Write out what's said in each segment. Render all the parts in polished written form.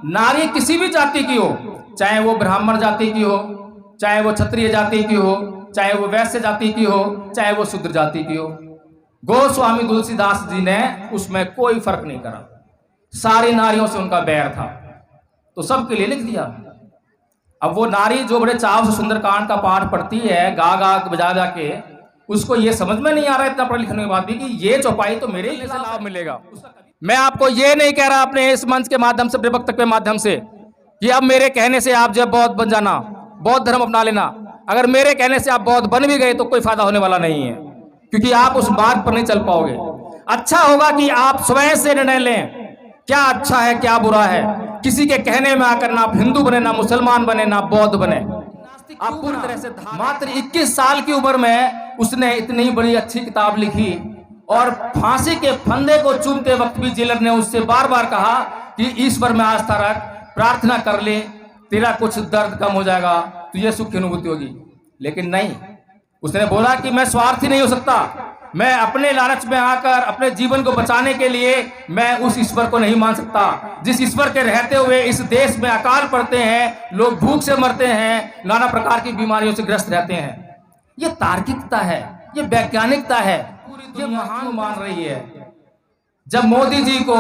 नारी किसी भी जाति की हो, चाहे वो ब्राह्मण जाति की हो, चाहे वो क्षत्रिय जाति की हो, चाहे वो वैश्य जाति की हो, चाहे वो शूद्र जाति की हो, गोस्वामी तुलसीदास जी ने उसमें कोई फर्क नहीं करा। सारी नारियों से उनका बैर था, तो सबके लिए लिख दिया। अब वो नारी जो बड़े चाव से सुंदरकांड का पाठ पढ़ती है, गा गा बजा जा के, उसको ये समझ में नहीं आ रहा है इतना पढ़े लिखने के बाद भी कि ये चौपाई तो मेरे ही से लाभ मिलेगा। मैं आपको ये नहीं कह रहा अपने इस मंच के माध्यम से, वक्तव्य के माध्यम से, कि अब मेरे कहने से आप जब बौद्ध बन जाना, बौद्ध धर्म अपना लेना। अगर मेरे कहने से आप बौद्ध बन भी गए तो कोई फायदा होने वाला नहीं है, क्योंकि आप उस मार्ग पर नहीं चल पाओगे। अच्छा होगा कि आप स्वयं से निर्णय लें, क्या अच्छा है क्या बुरा है। किसी के कहने में आकर ना आप हिंदू बने, ना मुसलमान बने, ना बौद्ध बने। आप पूरी तरह से मात्र 21 साल की उम्र में उसने इतनी बड़ी अच्छी किताब लिखी, और फांसी के फंदे को चूमते वक्त भी जेलर ने उससे बार बार कहा कि ईश्वर में आस्था रख, प्रार्थना कर ले, तेरा कुछ दर्द कम हो जाएगा, तुझे सुख की अनुभूति होगी। लेकिन नहीं, उसने बोला कि मैं स्वार्थी नहीं हो सकता, मैं अपने लालच में आकर अपने जीवन को बचाने के लिए मैं उस ईश्वर को नहीं मान सकता जिस ईश्वर के रहते हुए इस देश में अकाल पड़ते हैं, लोग भूख से मरते हैं, नाना प्रकार की बीमारियों से ग्रस्त रहते हैं। ये तार्किकता है, ये वैज्ञानिकता है, ये महान मान रही है। जब मोदी जी को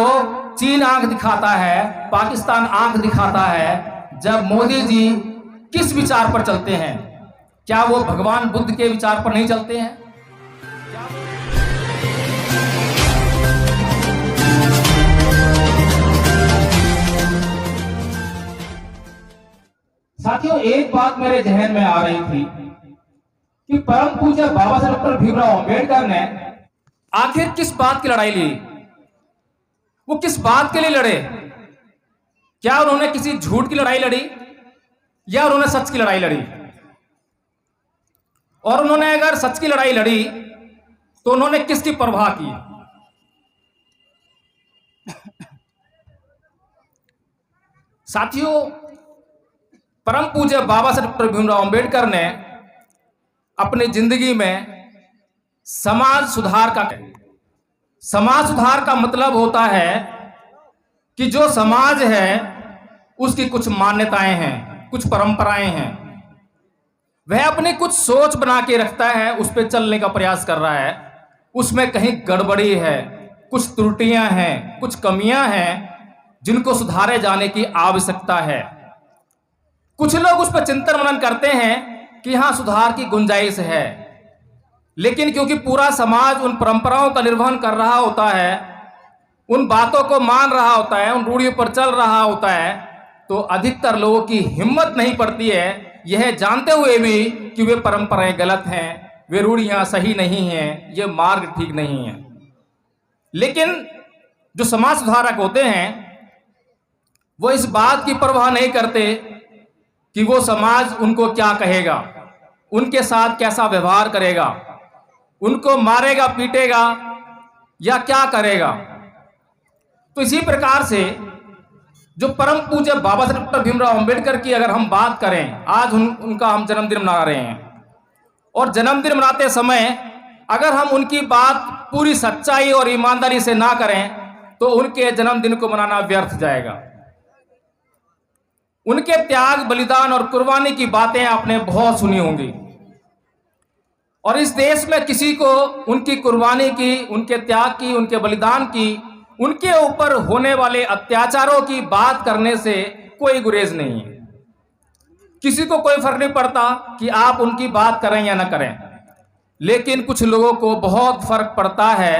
चीन आंख दिखाता है, पाकिस्तान आंख दिखाता है, जब मोदी जी किस विचार पर चलते हैं? क्या वो भगवान बुद्ध के विचार पर नहीं चलते हैं? साथियों, एक बात मेरे जहन में आ रही थी कि परम पूज्य बाबा साहब डॉक्टर भीमराव अंबेडकर ने आखिर किस बात की लड़ाई ली? वो किस बात के लिए लड़े? क्या उन्होंने किसी झूठ की लड़ाई लड़ी या उन्होंने सच की लड़ाई लड़ी? और उन्होंने अगर सच की लड़ाई लड़ी तो उन्होंने किसकी परवाह की? साथियों, परम पूज्य बाबा साहब डॉक्टर भीमराव अंबेडकर ने अपनी जिंदगी में समाज सुधार का मतलब होता है कि जो समाज है उसकी कुछ मान्यताएं हैं, कुछ परंपराएं हैं, वह अपनी कुछ सोच बना के रखता है, उस पर चलने का प्रयास कर रहा है। उसमें कहीं गड़बड़ी है, कुछ त्रुटियां हैं, कुछ कमियां हैं जिनको सुधारे जाने की आवश्यकता है। कुछ लोग उस पर चिंतन मनन करते हैं कि हाँ, सुधार की गुंजाइश है, लेकिन क्योंकि पूरा समाज उन परंपराओं का निर्वहन कर रहा होता है, उन बातों को मान रहा होता है, उन रूढ़ियों पर चल रहा होता है, तो अधिकतर लोगों की हिम्मत नहीं पड़ती है, यह जानते हुए भी कि वे परंपराएं गलत हैं, वे रूढ़ियां सही नहीं हैं, ये मार्ग ठीक नहीं है। लेकिन जो समाज सुधारक होते हैं वो इस बात की परवाह नहीं करते कि वो समाज उनको क्या कहेगा, उनके साथ कैसा व्यवहार करेगा, उनको मारेगा पीटेगा या क्या करेगा। तो इसी प्रकार से जो परम पूज्य बाबा साहब डॉक्टर भीमराव अंबेडकर की अगर हम बात करें, आज उनका हम जन्मदिन मना रहे हैं, और जन्मदिन मनाते समय अगर हम उनकी बात पूरी सच्चाई और ईमानदारी से ना करें तो उनके जन्मदिन को मनाना व्यर्थ जाएगा। उनके त्याग, बलिदान और कुर्बानी की बातें आपने बहुत सुनी होंगी, और इस देश में किसी को उनकी कुर्बानी की, उनके त्याग की, उनके बलिदान की, उनके ऊपर होने वाले अत्याचारों की बात करने से कोई गुरेज नहीं है। किसी को कोई फर्क नहीं पड़ता कि आप उनकी बात करें या ना करें, लेकिन कुछ लोगों को बहुत फर्क पड़ता है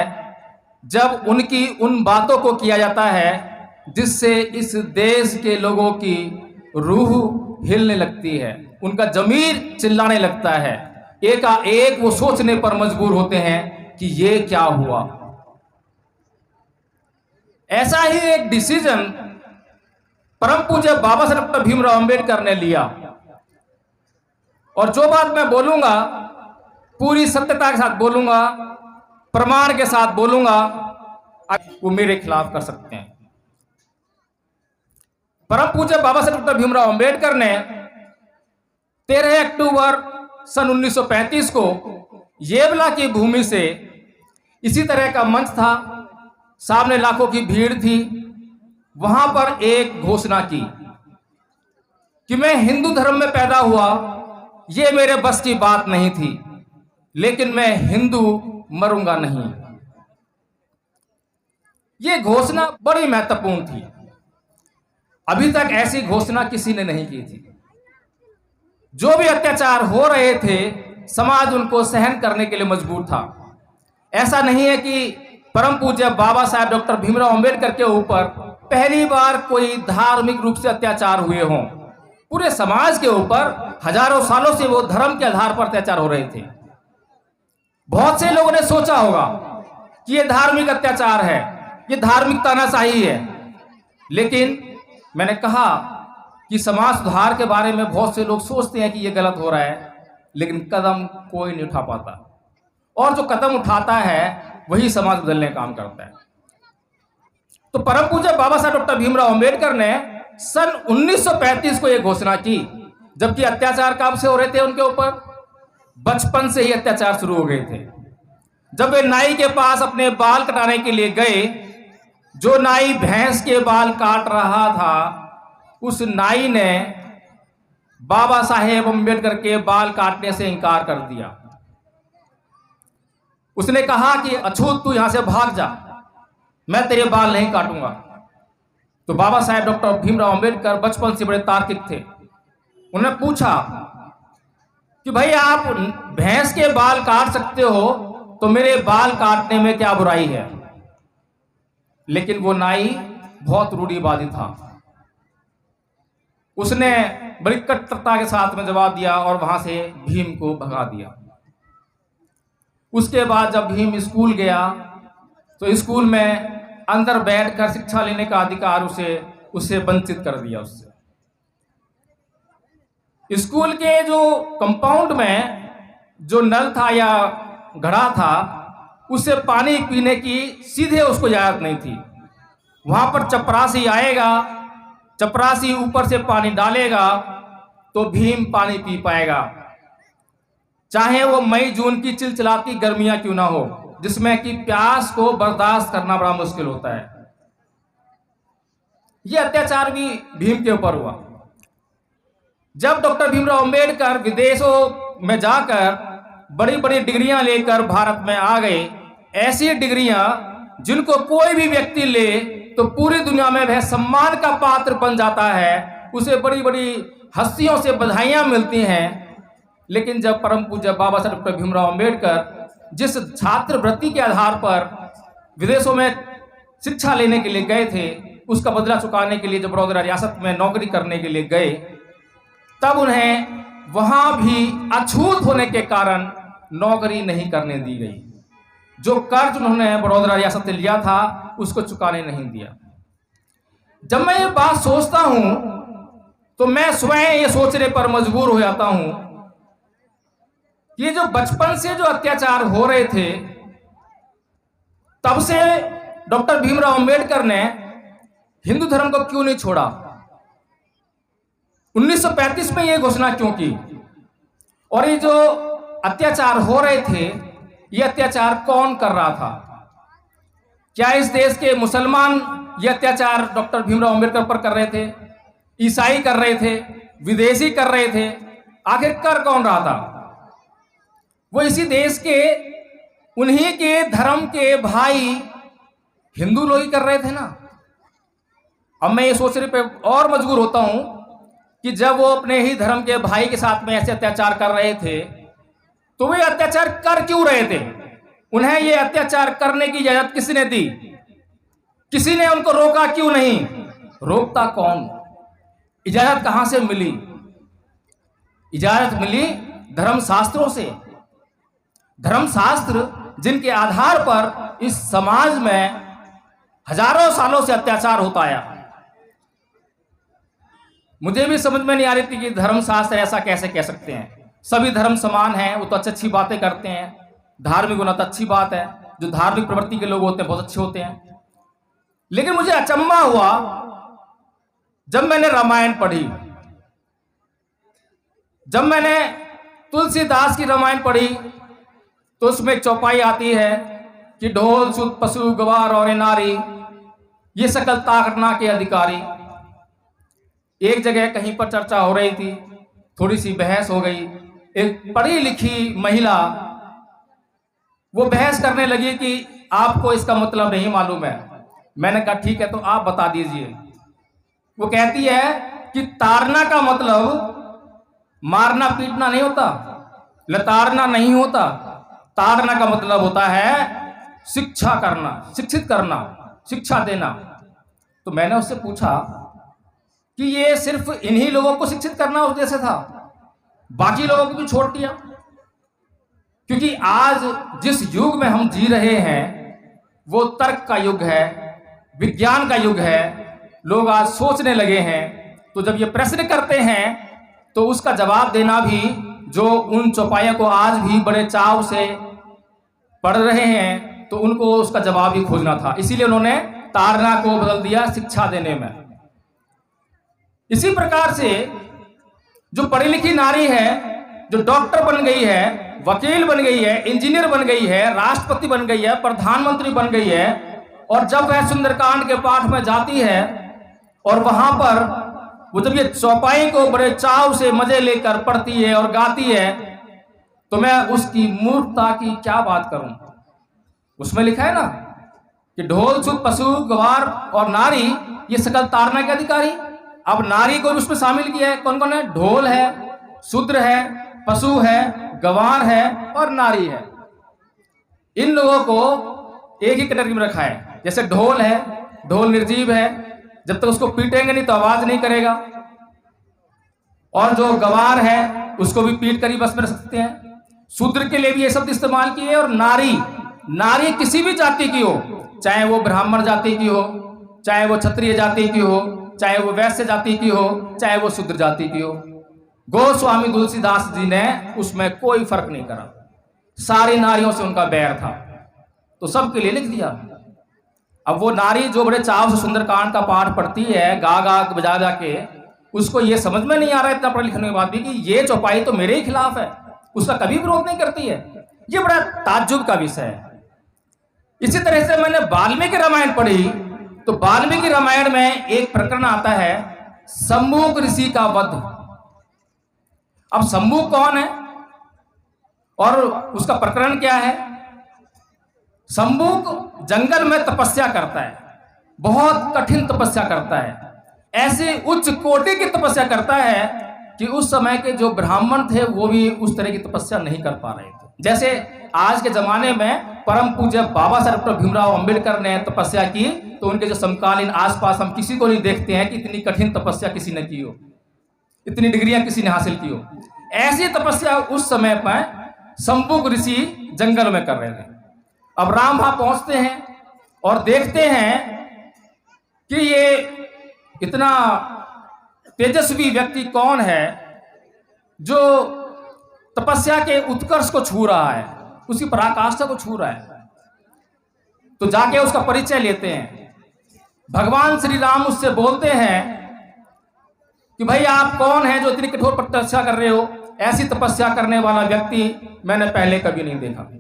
जब उनकी उन बातों को किया जाता है जिससे इस देश के लोगों की रूह हिलने लगती है, उनका जमीर चिल्लाने लगता है, एकाएक वो सोचने पर मजबूर होते हैं कि ये क्या हुआ। ऐसा ही एक डिसीजन परम पूज्य बाबा साहब डॉक्टर भीमराव अंबेडकर ने लिया, और जो बात मैं बोलूंगा पूरी सत्यता के साथ बोलूंगा, प्रमाण के साथ बोलूंगा, वो मेरे खिलाफ कर सकते हैं। परम पूज्य बाबा साहब डॉक्टर भीमराव अंबेडकर ने 13 अक्टूबर सन 1935 को येवला की भूमि से, इसी तरह का मंच था, सामने लाखों की भीड़ थी, वहां पर एक घोषणा की कि मैं हिंदू धर्म में पैदा हुआ, ये मेरे बस की बात नहीं थी, लेकिन मैं हिंदू मरूंगा नहीं। ये घोषणा बड़ी महत्वपूर्ण थी। अभी तक ऐसी घोषणा किसी ने नहीं की थी। जो भी अत्याचार हो रहे थे, समाज उनको सहन करने के लिए मजबूर था। ऐसा नहीं है कि परम पूज्य बाबा साहेब डॉक्टर भीमराव अंबेडकर के ऊपर पहली बार कोई धार्मिक रूप से अत्याचार हुए हों। पूरे समाज के ऊपर हजारों सालों से वो धर्म के आधार पर अत्याचार हो रहे थे। बहुत से लोगों ने सोचा होगा कि ये धार्मिक अत्याचार है, ये धार्मिक तानाशाही है, लेकिन मैंने कहा कि समाज सुधार के बारे में बहुत से लोग सोचते हैं कि ये गलत हो रहा है, लेकिन कदम कोई नहीं उठा पाता, और जो कदम उठाता है वही समाज बदलने का काम करता है। तो परम पूज्य बाबा साहब डॉक्टर भीमराव अंबेडकर ने सन 1935 को यह घोषणा की, जबकि अत्याचार कब से हो रहे थे उनके ऊपर? बचपन से ही अत्याचार शुरू हो गए थे। जब वे नाई के पास अपने बाल कटाने के लिए गए, जो नाई भैंस के बाल काट रहा था, उस नाई ने बाबा साहेब अंबेडकर के बाल काटने से इनकार कर दिया। उसने कहा कि अछूत तू यहां से भाग जा, मैं तेरे बाल नहीं काटूंगा। तो बाबा साहेब डॉक्टर भीमराव अंबेडकर बचपन से बड़े तार्किक थे। उन्होंने पूछा कि भाई आप भैंस के बाल काट सकते हो, तो मेरे बाल काटने में क्या बुराई है? लेकिन वो नाई बहुत रूढ़िवादी था। उसने बड़ी कट्टरता के साथ में जवाब दिया और वहां से भीम को भगा दिया। उसके बाद जब भीम स्कूल गया, तो स्कूल में अंदर बैठकर शिक्षा लेने का अधिकार उसे वंचित कर दिया। उससे स्कूल के जो कंपाउंड में जो नल था या घड़ा था, उससे पानी पीने की सीधे उसको इजाजत नहीं थी। वहां पर चपरासी आएगा, चपरासी ऊपर से पानी डालेगा तो भीम पानी पी पाएगा, चाहे वो मई जून की चिलचिलाती गर्मियां क्यों ना हो, जिसमें कि प्यास को बर्दाश्त करना बड़ा मुश्किल होता है। यह अत्याचार भी भीम के ऊपर हुआ। जब डॉक्टर भीमराव अंबेडकर विदेशों में जाकर बड़ी बड़ी डिग्रियां लेकर भारत में आ गए, ऐसी डिग्रियां जिनको कोई भी व्यक्ति ले तो पूरी दुनिया में वह सम्मान का पात्र बन जाता है, उसे बड़ी बड़ी हस्तियों से बधाइयां मिलती हैं। लेकिन जब परम पूज्य बाबा साहब डॉक्टर भीमराव अंबेडकर जिस छात्रवृत्ति के आधार पर विदेशों में शिक्षा लेने के लिए गए थे, उसका बदला चुकाने के लिए जब बड़ौदा रियासत में नौकरी करने के लिए गए, तब उन्हें वहां भी अछूत होने के कारण नौकरी नहीं करने दी गई। जो कर्ज उन्होंने बड़ौदा रियासत से लिया था, उसको चुकाने नहीं दिया। जब मैं ये बात सोचता हूं तो मैं स्वयं ये सोचने पर मजबूर हो जाता हूं, ये जो बचपन से जो अत्याचार हो रहे थे, तब से डॉक्टर भीमराव अंबेडकर ने हिंदू धर्म को क्यों नहीं छोड़ा? 1935 में यह घोषणा क्यों की? और ये जो अत्याचार हो रहे थे, ये अत्याचार कौन कर रहा था? क्या इस देश के मुसलमान ये अत्याचार डॉक्टर भीमराव अंबेडकर पर कर रहे थे? ईसाई कर रहे थे? विदेशी कर रहे थे? आखिर कर कौन रहा था? वो इसी देश के उन्हीं के धर्म के भाई हिंदू लोग ही कर रहे थे ना। अब मैं ये सोचने पे और मजबूर होता हूं कि जब वो अपने ही धर्म के भाई के साथ में ऐसे अत्याचार कर रहे थे, तो वे अत्याचार कर क्यों रहे थे? उन्हें ये अत्याचार करने की इजाजत किसने दी? किसी ने उनको रोका क्यों नहीं? रोकता कौन? इजाजत कहां से मिली? इजाजत मिली धर्मशास्त्रों से। धर्मशास्त्र जिनके आधार पर इस समाज में हजारों सालों से अत्याचार होता आया। मुझे भी समझ में नहीं आ रही थी कि धर्मशास्त्र ऐसा कैसे कह सकते हैं। सभी धर्म समान हैं, वो तो अच्छी अच्छी बातें करते हैं, धार्मिक होना तो अच्छी बात है, जो धार्मिक प्रवृत्ति के लोग होते हैं बहुत अच्छे होते हैं। लेकिन मुझे अचंभा हुआ जब मैंने रामायण पढ़ी, जब मैंने तुलसीदास की रामायण पढ़ी, तो उसमें चौपाई आती है कि ढोल सुत पशु गवार और नारी, ये सकल ताड़ना के अधिकारी। एक जगह कहीं पर चर्चा हो रही थी, थोड़ी सी बहस हो गई। एक पढ़ी लिखी महिला वो बहस करने लगी कि आपको इसका मतलब नहीं मालूम है। मैंने कहा ठीक है, तो आप बता दीजिए। वो कहती है कि ताड़ना का मतलब मारना पीटना नहीं होता, लताड़ना नहीं होता। ताड़ना का मतलब होता है शिक्षा करना, शिक्षित करना, शिक्षा देना। तो मैंने उससे पूछा कि ये सिर्फ इन्हीं लोगों को शिक्षित करना उद्देश्य था, बाकी लोगों को भी छोड़ दिया? क्योंकि आज जिस युग में हम जी रहे हैं वो तर्क का युग है, विज्ञान का युग है। लोग आज सोचने लगे हैं। तो जब ये प्रश्न करते हैं तो उसका जवाब देना भी, जो उन चौपाइयों को आज भी बड़े चाव से पढ़ रहे हैं, तो उनको उसका जवाब ही खोजना था। इसीलिए उन्होंने ताड़ना को बदल दिया शिक्षा देने में। इसी प्रकार से जो पढ़ी लिखी नारी है, जो डॉक्टर बन गई है, वकील बन गई है, इंजीनियर बन गई है, राष्ट्रपति बन गई है, प्रधानमंत्री बन गई है, और जब वह सुंदरकांड के पाठ में जाती है और वहां पर वो जब ये चौपाई को बड़े चाव से मजे लेकर पढ़ती है और गाती है, तो मैं उसकी मूर्खता की क्या बात करूं। उसमें लिखा है ना कि ढोल छुप पशु गवार और नारी ये सकल ताड़ना के अधिकारी। अब नारी को भी उसमें शामिल किया है। कौन कौन है? ढोल है, शूद्र है, पशु है, गवार है और नारी है। इन लोगों को एक ही कैटेगरी में रखा है। जैसे ढोल है, ढोल निर्जीव है, जब तक उसको पीटेंगे नहीं तो आवाज नहीं करेगा। और जो गवार है उसको भी पीट कर ही बस में रख सकते हैं। शूद्र के लिए भी ये शब्द इस्तेमाल किए। और नारी, नारी किसी भी जाति की हो, चाहे वो ब्राह्मण जाति की हो, चाहे वो क्षत्रिय जाति की हो, चाहे वो वैश्य जाति की हो, चाहे वो शूद्र जाति की हो। गोस्वामी तुलसीदास जी ने उसमें कोई फर्क नहीं करा। सारी नारियों से उनका बैर था, तो सबके लिए लिख दिया। अब वो नारी जो बड़े चाव से सुंदरकांड का पाठ पढ़ती है, गा गा बजा जा के, उसको ये समझ में नहीं आ रहा है इतना पढ़े लिखने के बाद भी कि ये चौपाई तो मेरे ही खिलाफ है, उसका कभी विरोध नहीं करती है। ये बड़ा ताज्जुब का विषय है। इसी तरह से मैंने वाल्मीकि रामायण पढ़ी, तो वाल्मीकि रामायण में एक प्रकरण आता है शंभुक ऋषि का वध। अब शंभुक कौन है और उसका प्रकरण क्या है? शंभुक जंगल में तपस्या करता है, बहुत कठिन तपस्या करता है। ऐसे उच्च कोटि की तपस्या करता है कि उस समय के जो ब्राह्मण थे वो भी उस तरह की तपस्या नहीं कर पा रहे थे। जैसे आज के जमाने में परम पूज्य बाबा साहब डॉक्टर भीमराव अंबेडकर ने तपस्या की, तो उनके जो समकालीन आसपास हम किसी को नहीं देखते हैं कि इतनी कठिन तपस्या किसी ने की हो, इतनी डिग्रियां किसी ने हासिल की हो। ऐसी तपस्या उस समय पर शंभुक ऋषि जंगल में कर रहे थे। अब राम वहां पहुंचते हैं और देखते हैं कि ये इतना तेजस्वी व्यक्ति कौन है जो तपस्या के उत्कर्ष को छू रहा है, उसकी पराकाष्ठा को छू रहा है। तो जाके उसका परिचय लेते हैं। भगवान श्री राम उससे बोलते हैं कि भाई आप कौन हैं जो इतनी कठोर तपस्या कर रहे हो? ऐसी तपस्या करने वाला व्यक्ति मैंने पहले कभी नहीं देखा।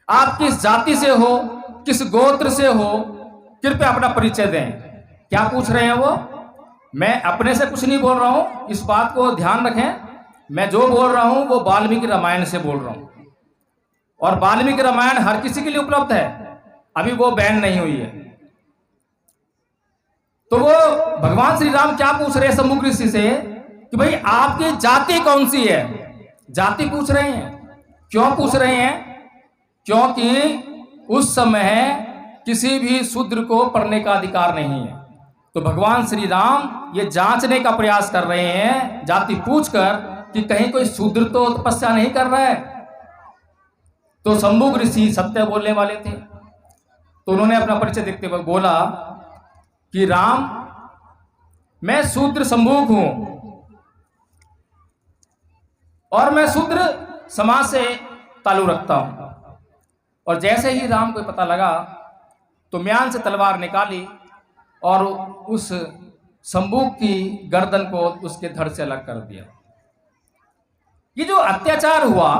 आप किस जाति से हो, किस गोत्र से हो, कृपया अपना परिचय दें। क्या पूछ रहे हैं वो? मैं अपने से कुछ नहीं बोल रहा हूं, इस बात को ध्यान रखें। मैं जो बोल रहा हूं वो वाल्मीकि रामायण से बोल रहा हूं, और वाल्मीकि रामायण हर किसी के लिए उपलब्ध है, अभी वो बैन नहीं हुई है। तो वो भगवान श्री राम क्या पूछ रहे हैं शंभुक ऋषि से कि भाई आपकी जाति कौन सी है? जाति पूछ रहे हैं। क्यों पूछ रहे हैं? क्योंकि उस समय किसी भी शूद्र को पढ़ने का अधिकार नहीं है। तो भगवान श्री राम ये जांचने का प्रयास कर रहे हैं जाति पूछकर कि कहीं कोई शूद्र तो तपस्या नहीं कर रहा है। तो शंभुक ऋषि सत्य बोलने वाले थे, तो उन्होंने अपना परिचय देते हुए बोला कि राम, मैं शूद्र शंभुक हूं और मैं शूद्र समाज से ताल्लुक रखता हूं। और जैसे ही राम को पता लगा तो म्यान से तलवार निकाली और उस शंभुक की गर्दन को उसके धड़ से अलग कर दिया। ये जो अत्याचार हुआ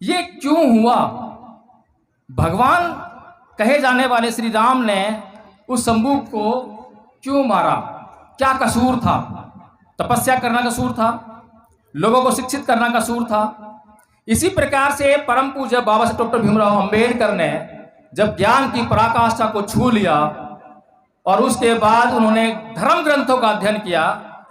ये क्यों हुआ? भगवान कहे जाने वाले श्री राम ने उस शंभू को क्यों मारा? क्या कसूर था? तपस्या करना कसूर था? लोगों को शिक्षित करना कसूर था? इसी प्रकार से परम पूज्य बाबा साहब डॉक्टर भीमराव अंबेडकर ने जब ज्ञान की पराकाष्ठा को छू लिया और उसके बाद उन्होंने धर्म ग्रंथों का अध्ययन किया,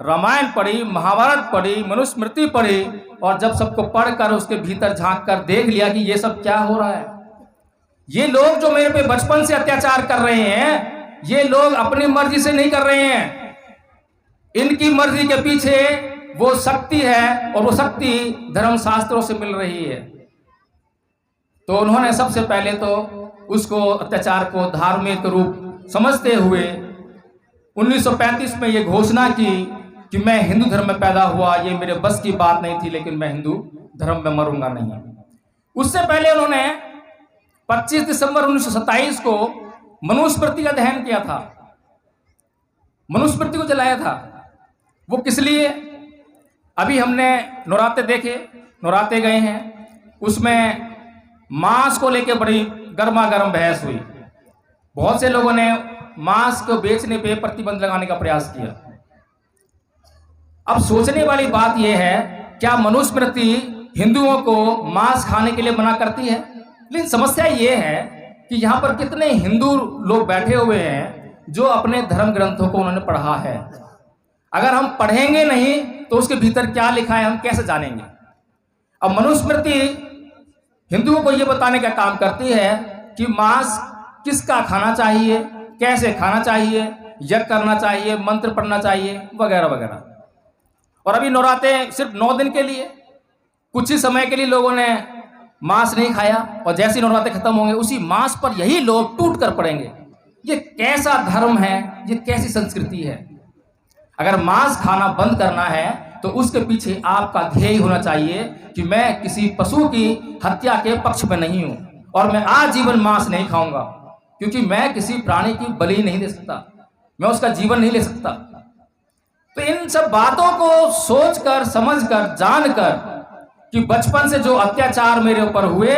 रामायण पढ़ी, महाभारत पढ़ी, मनुस्मृति पढ़ी, और जब सबको पढ़कर उसके भीतर झांक कर देख लिया कि ये सब क्या हो रहा है, ये लोग जो मेरे पे बचपन से अत्याचार कर रहे हैं, ये लोग अपनी मर्जी से नहीं कर रहे हैं, इनकी मर्जी के पीछे वो शक्ति है और वो शक्ति धर्मशास्त्रों से मिल रही है। तो उन्होंने सबसे पहले तो उसको अत्याचार को धार्मिक रूप समझते हुए 1935 में ये घोषणा की कि मैं हिंदू धर्म में पैदा हुआ, ये मेरे बस की बात नहीं थी, लेकिन मैं हिंदू धर्म में मरूंगा नहीं। उससे पहले उन्होंने 25 दिसंबर 1927 को मनुस्मृति का दहन किया था, मनुस्मृति को जलाया था। वो किस लिए? अभी हमने नवरात्रे देखे, नवरात्रे गए हैं, उसमें मांस को लेकर बड़ी गर्मा गर्म बहस हुई। बहुत से लोगों ने मांस को बेचने पे प्रतिबंध लगाने का प्रयास किया। अब सोचने वाली बात यह है, क्या मनुस्मृति हिंदुओं को मांस खाने के लिए मना करती है? लेकिन समस्या यह है कि यहाँ पर कितने हिंदू लोग बैठे हुए हैं जो अपने धर्म ग्रंथों को उन्होंने पढ़ा है। अगर हम पढ़ेंगे नहीं तो उसके भीतर क्या लिखा है हम कैसे जानेंगे? अब मनुस्मृति हिंदुओं को यह बताने का काम करती है कि मांस किसका खाना चाहिए, कैसे खाना चाहिए, यज्ञ करना चाहिए, मंत्र पढ़ना चाहिए, वगैरह वगैरह। और अभी नवरात्रे सिर्फ 9 दिन के लिए, कुछ ही समय के लिए लोगों ने मांस नहीं खाया, और जैसे ही नवरात्रे खत्म होंगे उसी मांस पर यही लोग टूट कर पड़ेंगे। ये कैसा धर्म है, ये कैसी संस्कृति है? अगर मांस खाना बंद करना है तो उसके पीछे आपका ध्येय होना चाहिए कि मैं किसी पशु की हत्या के पक्ष में नहीं हूं और मैं आजीवन मांस नहीं खाऊंगा, क्योंकि मैं किसी प्राणी की बलि नहीं दे सकता, मैं उसका जीवन नहीं ले सकता। तो इन सब बातों को सोचकर, समझकर, जानकर कि बचपन से जो अत्याचार मेरे ऊपर हुए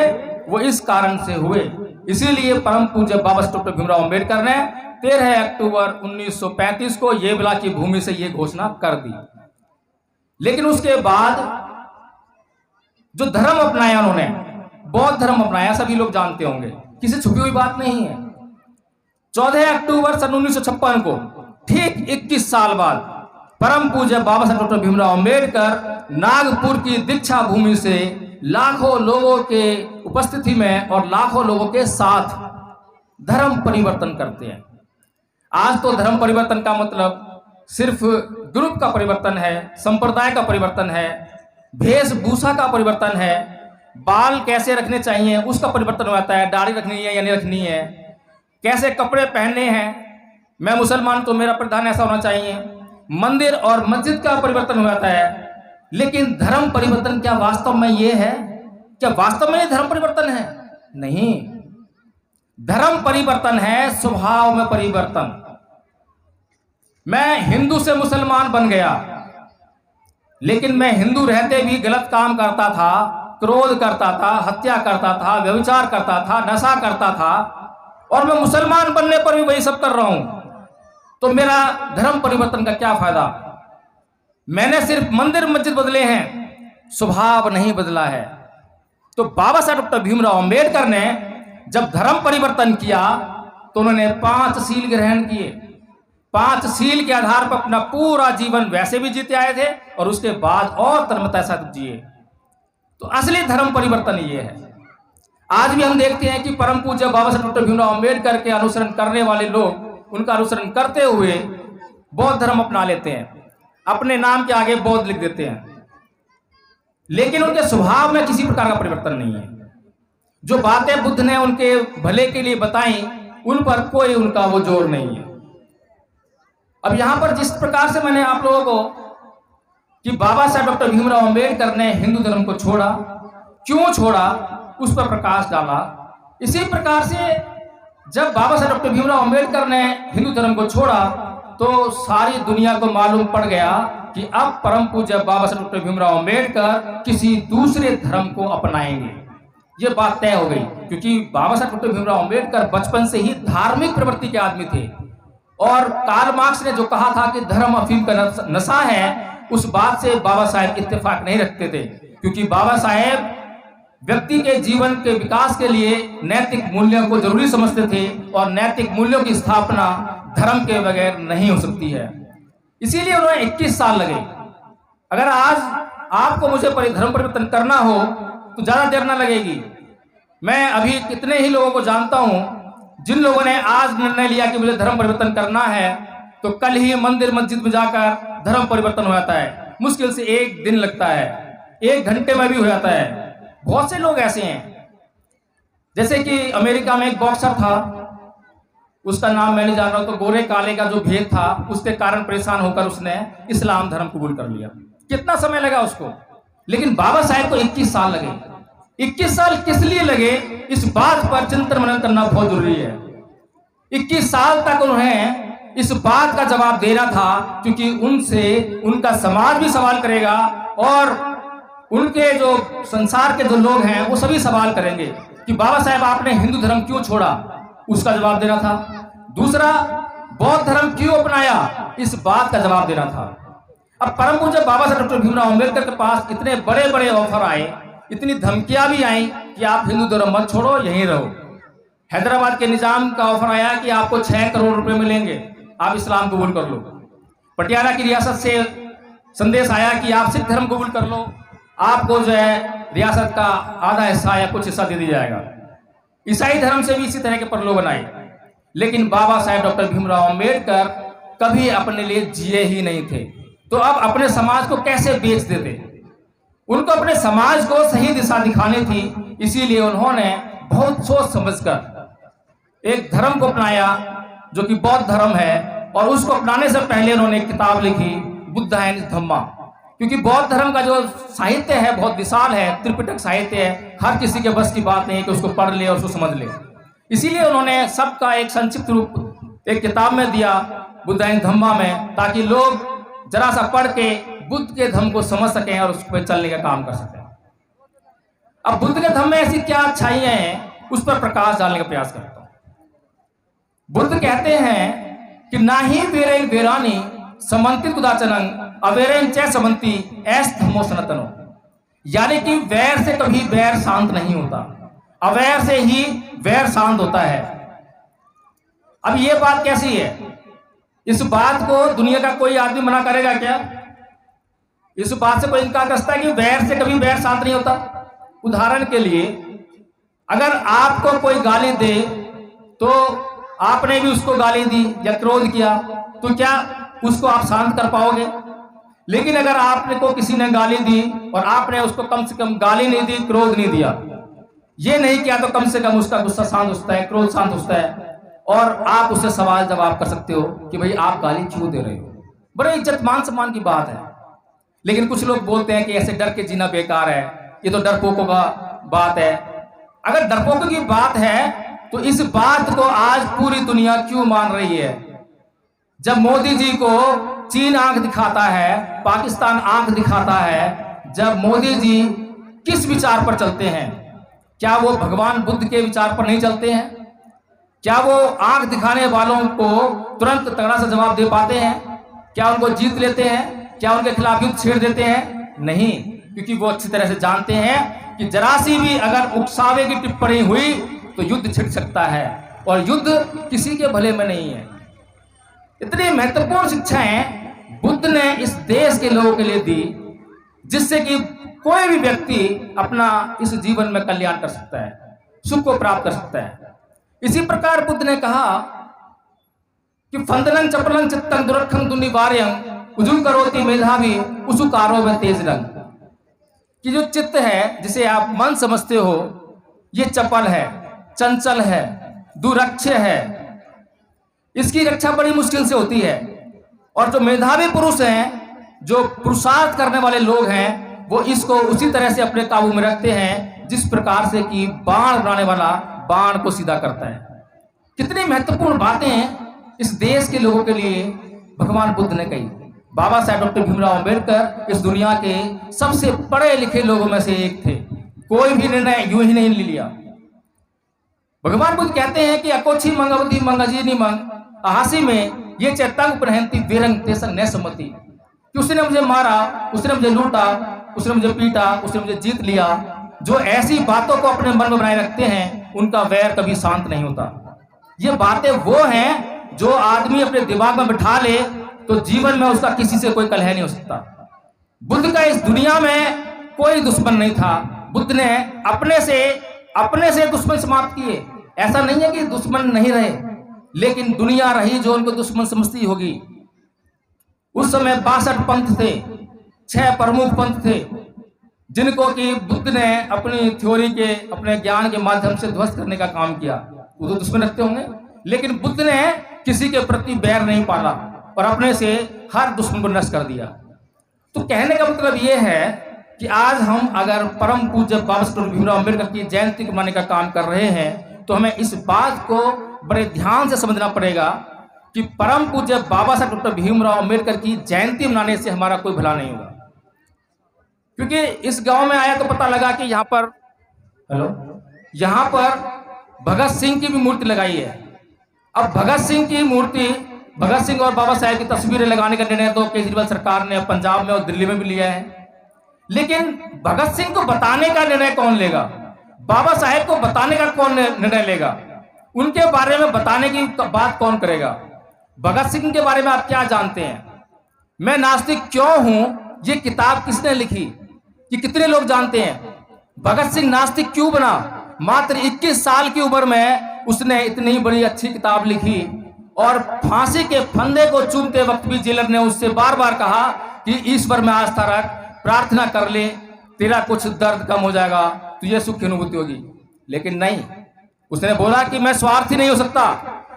वो इस कारण से हुए, इसीलिए परम पूज्य बाबा साहब डॉक्टर भीमराव अंबेडकर ने 13 अक्टूबर 1935 को येवला की भूमि से यह घोषणा कर दी। लेकिन उसके बाद जो धर्म अपनाया उन्होंने, बौद्ध धर्म अपनाया, सभी लोग जानते होंगे, किसी छुपी हुई बात नहीं है। 14 अक्टूबर सन 1956 को, ठीक 21 साल बाद, परम पूज्य बाबा साहब डॉक्टर भीमराव अंबेडकर नागपुर की दीक्षा भूमि से लाखों लोगों के उपस्थिति में और लाखों लोगों के साथ धर्म परिवर्तन करते हैं। आज तो धर्म परिवर्तन का मतलब सिर्फ ग्रुप का परिवर्तन है, संप्रदाय का परिवर्तन है, वेशभूषा का परिवर्तन है, बाल कैसे रखने चाहिए उसका परिवर्तन हो जाता है, दाढ़ी रखनी है या नहीं रखनी है, कैसे कपड़े पहनने हैं, मैं मुसलमान तो मेरा परिधान ऐसा होना चाहिए, मंदिर और मस्जिद का परिवर्तन हो जाता है। लेकिन धर्म परिवर्तन क्या वास्तव में ये है? क्या वास्तव में ये धर्म परिवर्तन है? नहीं, धर्म परिवर्तन है स्वभाव में परिवर्तन। मैं हिंदू से मुसलमान बन गया, लेकिन मैं हिंदू रहते भी गलत काम करता था, क्रोध करता था, हत्या करता था, व्यभिचार करता था, नशा करता था, और मैं मुसलमान बनने पर भी वही सब कर रहा हूं। तो मेरा धर्म परिवर्तन का क्या फायदा? मैंने सिर्फ मंदिर मस्जिद बदले हैं, स्वभाव नहीं बदला है। तो बाबा साहब डॉक्टर भीमराव अंबेडकर ने जब धर्म परिवर्तन किया तो उन्होंने 5 शील ग्रहण किए। 5 शील के आधार पर अपना पूरा जीवन वैसे भी जीते आए थे और उसके बाद और धर्मता साथ जिए। तो असली धर्म परिवर्तन ये है। आज भी हम देखते हैं कि परम पूज्य बाबा साहब डॉक्टर भीमराव अंबेडकर के अनुसरण करने वाले लोग उनका अनुसरण करते हुए बौद्ध धर्म अपना लेते हैं, अपने नाम के आगे बौद्ध लिख देते हैं, लेकिन उनके स्वभाव में किसी प्रकार का परिवर्तन नहीं है। जो बातें बुद्ध ने उनके भले के लिए बताई उन पर कोई उनका वो जोर नहीं है। अब यहां पर जिस प्रकार से मैंने आप लोगों को कि बाबा साहब डॉक्टर भीमराव अंबेडकर ने हिंदू धर्म को छोड़ा, क्यों छोड़ा, उस पर प्रकाश डाला, इसी प्रकार से जब बाबा साहब डॉक्टर भीमराव अंबेडकर ने हिंदू धर्म को छोड़ा तो सारी दुनिया को मालूम पड़ गया कि अब परम पूज्य बाबा साहब डॉक्टर भीमराव अंबेडकर किसी दूसरे धर्म को अपनाएंगे। ये बात तय हो गई, क्योंकि बाबा साहब डॉक्टर भीमराव अंबेडकर बचपन से ही धार्मिक प्रवृत्ति के आदमी थे। और कार्ल मार्क्स ने जो कहा था कि धर्म अफीम का नशा है, उस बात से बाबा साहेब इत्तेफाक नहीं रखते थे, क्योंकि बाबा साहेब व्यक्ति के जीवन के विकास के लिए नैतिक मूल्यों को जरूरी समझते थे, और नैतिक मूल्यों की स्थापना धर्म के बगैर नहीं हो सकती है। इसीलिए उन्हें 21 साल लगे। अगर आज आपको मुझे धर्म परिवर्तन करना हो तो ज्यादा देर ना लगेगी। मैं अभी कितने ही लोगों को जानता हूं जिन लोगों ने आज निर्णय लिया कि मुझे धर्म परिवर्तन करना है, तो कल ही मंदिर मस्जिद में जाकर धर्म परिवर्तन हो जाता है। मुश्किल से 1 दिन लगता है, 1 घंटे में भी हो जाता है। बहुत से लोग ऐसे हैं, जैसे कि अमेरिका में एक बॉक्सर था, उसका नाम मैं नहीं जान रहा, तो गोरे काले का जो भेद था उसके कारण परेशान होकर उसने इस्लाम धर्म कबूल कर लिया। कितना समय लगा उसको, लेकिन बाबा साहेब को 21 साल लगे। 21 साल किस लिए लगे, इस बात पर चिंतन मनन करना बहुत जरूरी है। 21 साल तक उन्हें इस बात का जवाब देना था, क्योंकि उनसे उनका समाज भी सवाल करेगा और उनके जो संसार के जो लोग हैं वो सभी सवाल करेंगे कि बाबा साहेब आपने हिंदू धर्म क्यों छोड़ा, उसका जवाब देना था। दूसरा, बौद्ध धर्म क्यों अपनाया, इस बात का जवाब देना था। अब परम पूज्य बाबा साहब डॉक्टर भीमराव अंबेडकर के पास इतने बड़े बड़े ऑफर आए, इतनी धमकियां भी आई कि आप हिंदू धर्म मत छोड़ो, यहीं रहो। हैदराबाद के निजाम का ऑफर आया कि आपको 6 करोड़ रुपए मिलेंगे, आप इस्लाम कबूल कर लो। पटियाला की रियासत से संदेश आया कि आप सिख धर्म कबूल कर लो, आपको जो है रियासत का आधा हिस्सा या कुछ हिस्सा दे दिया जाएगा। ईसाई धर्म से भी इसी तरह के प्रलोभन आए, लेकिन बाबा साहेब डॉक्टर भीमराव अंबेडकर कभी अपने लिए जिए ही नहीं थे, तो अब अपने समाज को कैसे बेच देते। उनको अपने समाज को सही दिशा दिखानी थी, इसीलिए उन्होंने बहुत सोच समझकर एक धर्म को अपनाया जो कि बौद्ध धर्म है, और उसको अपनाने से पहले उन्होंने एक किताब लिखी, बुद्ध एंड धम्मा। क्योंकि बौद्ध धर्म का जो साहित्य है बहुत विशाल है, त्रिपिटक साहित्य है, हर किसी के बस की बात नहीं है कि उसको पढ़ ले और उसको समझ ले। इसीलिए उन्होंने सबका एक संक्षिप्त रूप एक किताब में दिया, बुद्ध एंड धम्मा में, ताकि लोग जरा सा पढ़ के बुद्ध के धम्म को समझ सकें और उस पर चलने का काम कर सकें। अब बुद्ध के धम्म में ऐसी क्या अच्छाइयां हैं, उस पर प्रकाश डालने का प्रयास करता हूं। बुद्ध कहते हैं कि ना ही वेरेन वेरानी समन्ति कुदाचनंग अवेरेन च समन्ति ऐस धम्मो सनातनो, यानी कि वैर से कभी वैर शांत नहीं होता, अवैर से ही वैर शांत होता है। अब ये बात कैसी है, इस बात को दुनिया का कोई आदमी मना करेगा क्या? इस बात से कोई इनकार करता है कि वैर से कभी वैर शांत नहीं होता? उदाहरण के लिए, अगर आपको कोई गाली दे तो आपने भी उसको गाली दी या क्रोध किया, तो क्या उसको आप शांत कर पाओगे? लेकिन अगर आपने को किसी ने गाली दी और आपने उसको कम से कम गाली नहीं दी, क्रोध नहीं दिया, ये नहीं किया, तो कम से कम उसका गुस्सा शांत होता है, क्रोध शांत होता है, और आप उससे सवाल जवाब कर सकते हो कि भाई आप गाली क्यों दे रहे हो। बड़े इज्जत मान सम्मान की बात है। लेकिन कुछ लोग बोलते हैं कि ऐसे डर के जीना बेकार है, ये तो डरपोकों का बात है। अगर डरपोकों की बात है तो इस बात को आज पूरी दुनिया क्यों मान रही है? जब मोदी जी को चीन आंख दिखाता है, पाकिस्तान आंख दिखाता है, जब मोदी जी किस विचार पर चलते हैं? क्या वो भगवान बुद्ध के विचार पर नहीं चलते हैं? क्या वो आंख दिखाने वालों को तुरंत तगड़ा सा जवाब दे पाते हैं? क्या उनको जीत लेते हैं? क्या उनके खिलाफ युद्ध छेड़ देते हैं? नहीं, क्योंकि वो अच्छी तरह से जानते हैं कि जरा सी भी अगर उकसावे की टिप्पणी हुई तो युद्ध छिड़ सकता है, और युद्ध किसी के भले में नहीं है। इतनी महत्वपूर्ण शिक्षाएं बुद्ध ने इस देश के लोगों के लिए दी, जिससे कि कोई भी व्यक्ति अपना इस जीवन में कल्याण कर सकता है, सुख को प्राप्त कर सकता है। इसी प्रकार बुद्ध ने कहा कि फंदनं चपलं चित्तं दुरखं दुनिवार्यं उजुल करोति मेधावी उसुकारो में तेज रंग, कि जो चित्त है जिसे आप मन समझते हो, ये चपल है, चंचल है, दुरक्ष है, इसकी रक्षा बड़ी मुश्किल से होती है। और जो मेधावी पुरुष हैं, जो पुरुषार्थ करने वाले लोग हैं, वो इसको उसी तरह से अपने काबू में रखते हैं जिस प्रकार से कि बाण बनाने वाला बाण को सीधा करता है। कितनी महत्वपूर्ण बातें इस देश के लोगों के लिए भगवान बुद्ध ने कही। बाबा साहेब डॉक्टर भीमराव अंबेडकर इस दुनिया के सबसे पढ़े लिखे लोगों में से एक थे। कोई भी निर्णय यूं ही नहीं ले लिया। भगवान बुद्ध कहते हैं कि अकोछी मंगवती मंगजीनी मंग अहासी में ये चैतांग प्रहंती विरंग तेसंग न सम्मति, कि उसने मुझे मारा, उसने मुझे लूटा, उसने मुझे पीटा, उसने मुझे जीत लिया। जो ऐसी बातों को अपने मन में बनाए रखते हैं उनका वैर कभी शांत नहीं होता। ये बातें वो हैं जो आदमी अपने दिमाग में बिठा ले तो जीवन में उसका किसी से कोई कलह नहीं हो सकता। बुद्ध का इस दुनिया में कोई दुश्मन नहीं था। बुद्ध ने अपने से दुश्मन समाप्त किए। ऐसा नहीं है कि दुश्मन नहीं रहे, लेकिन दुनिया रही जो उनको दुश्मन समझती होगी। उस समय 62 पंथ थे, 6 प्रमुख पंथ थे, जिनको कि बुद्ध ने अपनी थ्योरी के, अपने ज्ञान के माध्यम से ध्वस्त करने का काम किया। वो तो दुश्मन रखते होंगे, लेकिन बुद्ध ने किसी के प्रति बैर नहीं पाला और अपने से हर दुश्मन को नष्ट कर दिया। तो कहने का मतलब ये है कि आज हम अगर परम पूज्य बाबा साहब भीमराव अम्बेडकर की जयंती मनाने का काम कर रहे हैं तो हमें इस बात को बड़े ध्यान से समझना पड़ेगा कि परम पूज्य बाबा साहब डॉक्टर भीमराव अम्बेडकर की जयंती मनाने से हमारा कोई भला नहीं होगा। क्योंकि इस गांव में आया तो पता लगा कि यहाँ पर भगत सिंह की भी मूर्ति लगाई है। अब भगत सिंह की मूर्ति, भगत सिंह और बाबा साहेब की तस्वीरें लगाने का निर्णय तो केजरीवाल सरकार ने पंजाब में और दिल्ली में भी लिया है, लेकिन भगत सिंह को बताने का निर्णय कौन लेगा? बाबा साहेब को बताने का कौन निर्णय लेगा? उनके बारे में बताने की बात कौन करेगा? भगत सिंह के बारे में आप क्या जानते हैं? मैं नास्तिक क्यों हूं, ये किताब किसने लिखी, ये कितने लोग जानते हैं? भगत सिंह नास्तिक क्यों बना? मात्र 21 साल की उम्र में उसने इतनी बड़ी अच्छी किताब लिखी और फांसी के फंदे को चूमते वक्त भी जेलर ने उससे बार बार कहा कि ईश्वर में आस्था रख, प्रार्थना कर ले, तेरा कुछ दर्द कम हो जाएगा, तुझे सुख की अनुभूति होगी। लेकिन नहीं, उसने बोला कि मैं स्वार्थी नहीं हो सकता,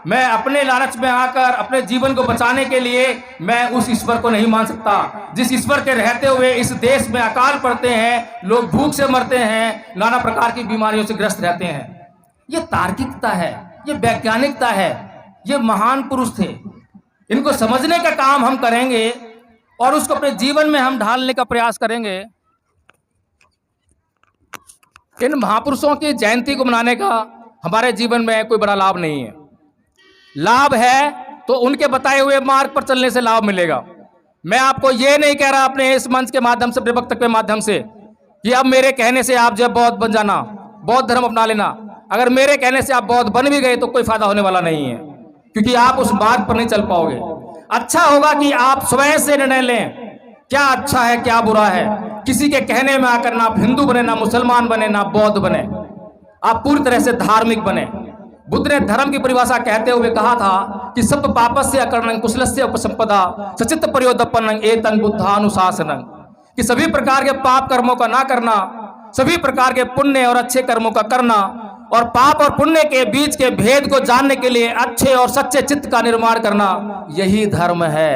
मैं अपने लालच में आकर अपने जीवन को बचाने के लिए मैं उस ईश्वर को नहीं मान सकता जिस ईश्वर के रहते हुए इस देश में अकाल पड़ते हैं, लोग भूख से मरते हैं, नाना प्रकार की बीमारियों से ग्रस्त रहते हैं। ये तार्किकता है, ये वैज्ञानिकता है, ये महान पुरुष थे। इनको समझने का काम हम करेंगे और उसको अपने जीवन में हम ढालने का प्रयास करेंगे। इन महापुरुषों की जयंती को मनाने का हमारे जीवन में कोई बड़ा लाभ नहीं है। लाभ है तो उनके बताए हुए मार्ग पर चलने से लाभ मिलेगा। मैं आपको ये नहीं कह रहा अपने इस मंच के माध्यम से, अपने वक्तव्य के माध्यम से, कि अब मेरे कहने से आप जब बौद्ध बन जाना, बौद्ध धर्म अपना लेना। अगर मेरे कहने से आप बौद्ध बन भी गए तो कोई फायदा होने वाला नहीं है, क्योंकि आप उस मार्ग पर नहीं चल पाओगे। अच्छा होगा कि आप स्वयं से निर्णय लें क्या अच्छा है क्या बुरा है। किसी के कहने में आकर ना आप हिंदू बने, ना मुसलमान बने, ना बौद्ध बने, आप पूरी तरह से धार्मिक बने। बुद्ध ने धर्म की परिभाषा कहते हुए कहा था कि सब पापस्य अकरणं कुशलस्य उपसंपदा सचित्त प्रयोदपन्नं एतं बुद्धानुशासनं, कि सभी प्रकार के पाप कर्मों का ना करना, सभी प्रकार के पुण्य और अच्छे कर्मों का करना, और पाप और पुण्य के बीच के भेद को जानने के लिए अच्छे और सच्चे चित्त का निर्माण करना, यही धर्म है।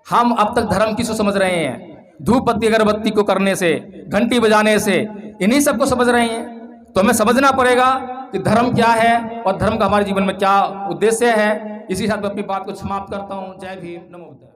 हम अब तक धर्म किसको समझ रहे हैं? धूप बत्ती अगरबत्ती को करने से, घंटी बजाने से, इन्हीं सबको समझ रहे हैं। तो हमें समझना पड़ेगा कि धर्म क्या है और धर्म का हमारे जीवन में क्या उद्देश्य है। इसी साथ मैं अपनी बात को समाप्त करता हूँ। जय भीम, नमो बुद्धाय।